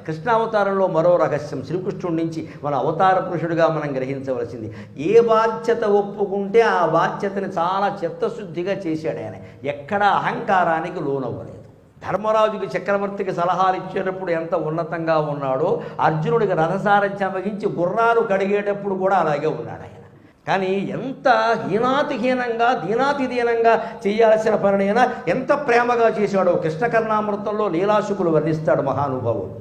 కృష్ణావతారంలో మరో రహస్యం శ్రీకృష్ణుడి నుంచి మన అవతార పురుషుడిగా మనం గ్రహించవలసింది. ఏ బాధ్యత ఒప్పుకుంటే ఆ బాధ్యతని చాలా చిత్తశుద్ధిగా చేశాడు ఆయన. ఎక్కడా అహంకారానికి లోనవ్వలేదు. ధర్మరాజుకి చక్రవర్తికి సలహాలు ఇచ్చేటప్పుడు ఎంత ఉన్నతంగా ఉన్నాడో, అర్జునుడికి రథసారథ్యం వహించి గుర్రాలు కడిగేటప్పుడు కూడా అలాగే ఉన్నాడు ఆయన. కానీ ఎంత హీనాతిహీనంగా దీనాతిదీనంగా చేయాల్సిన పనినైనా ఎంత ప్రేమగా చేశాడో కృష్ణకర్ణామృతంలో లీలాశుకులు వర్ణిస్తాడు మహానుభావుడు.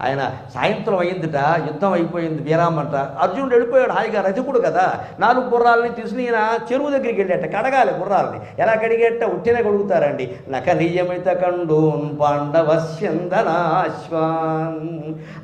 ఆయన సాయంత్రం అయిందిట, యుద్ధం అయిపోయింది, విరామంట. అర్జునుడు వెళ్ళిపోయాడు హాయిగా, రజకుడు కదా. 4 గుర్రాలని తీసుకుని ఈయన చెరువు దగ్గరికి వెళ్ళేట, కడగాలి గుర్రాలని. ఎలా కడిగేట? ఉట్టినే కడుగుతారండి. నకనియమిత కండూన్ పాండవస్యందనాశ్వాన్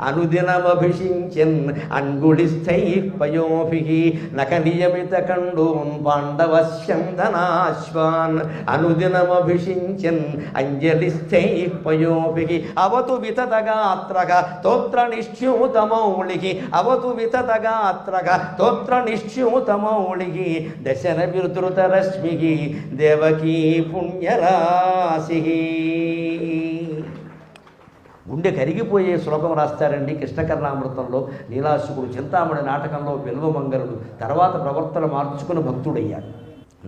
అనుదినమభిషించన్ అంగుళిస్థై పయోభి. నకనియమిత కండూన్ పాండవస్యందనాశ్వాన్ అనుదినమభిషించన్ అంజలిస్థై పయోభి. అవతు వితతగాత్రగా తోత్ర నిశ్చ్యూతమౌళికి. అవతు వితతగాత్రగా తోత్ర నిశ్చ్యూతమౌళికి. దశన విరుధృత రశ్మికి దేవకీ పుణ్యరాశి. గుండె కరిగిపోయే శ్లోకం రాస్తారండి కృష్ణకర్ణామృతంలో. లీలాశుకుడు చింతామణి నాటకంలో బిల్వమంగళుడు తర్వాత ప్రవర్తన మార్చుకుని భక్తుడయ్యాడు.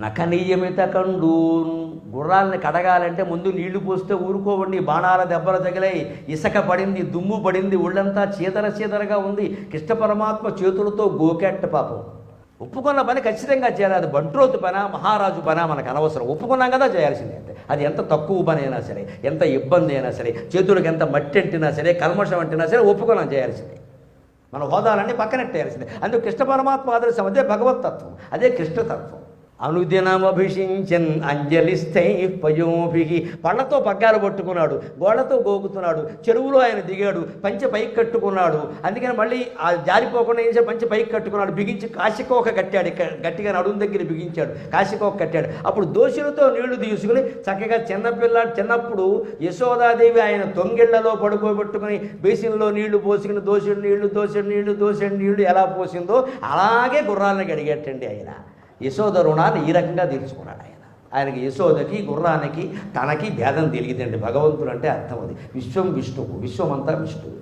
నఖనియమిత కండూన్. గుర్రాలని కడగాలంటే ముందు నీళ్లు పోస్తే ఊరుకోవండి, బాణాల దెబ్బలు తగిలాయి, ఇసక పడింది, దుమ్ము పడింది, ఒళ్ళంతా చీదరగా ఉంది. కృష్ణ పరమాత్మ చేతులతో గోకెట్ట పాపం. ఒప్పుకున్న పని ఖచ్చితంగా చేయాలి. అది బంట్రోతు పనా మహారాజు పనా మనకు అనవసరం. ఒప్పుకున్నాం కదా చేయాల్సిందే. అంతే. అది ఎంత తక్కువ పని అయినా సరే, ఎంత ఇబ్బంది అయినా సరే, చేతులకు ఎంత మట్టి అంటినా సరే, కల్మషం అంటినా సరే ఒప్పుకున్నాం చేయాల్సిందే. మన హోదాలన్నీ పక్కనెట్టేయాల్సిందే. అందుకు కృష్ణ పరమాత్మ ఆదర్శం. అదే భగవత్తత్వం, అదే కృష్ణతత్వం. అనుదినమభిషించన్ అంజలిస్థై పయోభి. పళ్ళతో పగ్గాలు పట్టుకున్నాడు, గోళ్లతో గోకుతున్నాడు, చెరువులో ఆయన దిగాడు, పంచె పైకి కట్టుకున్నాడు. అందుకని మళ్ళీ ఆ జారిపోకుండా ఏం చేసి పంచె పైకి కట్టుకున్నాడు, బిగించి కాశీకోక కట్టాడు. గట్టిగా నడుము దగ్గర బిగించాడు, కాశీకోక కట్టాడు. అప్పుడు దోషులతో నీళ్లు తీసుకుని చక్కగా చిన్నప్పుడు యశోదాదేవి ఆయన తొంగిళ్లలో పడుకోబెట్టుకుని బేసిన్లో నీళ్లు పోసుకుని దోషుడు నీళ్లు ఎలా పోసిందో అలాగే గుర్రాలను గడిగేటండి ఆయన. యశోద రుణాన్ని ఈ రకంగా తీర్చుకున్నాడు ఆయన. ఆయనకి యశోదకి గుర్రానికి తనకి భేదం తెలియదండి. భగవంతుడు అంటే అర్థం అది. విశ్వం విష్ణువు, విశ్వమంతా విష్ణువు.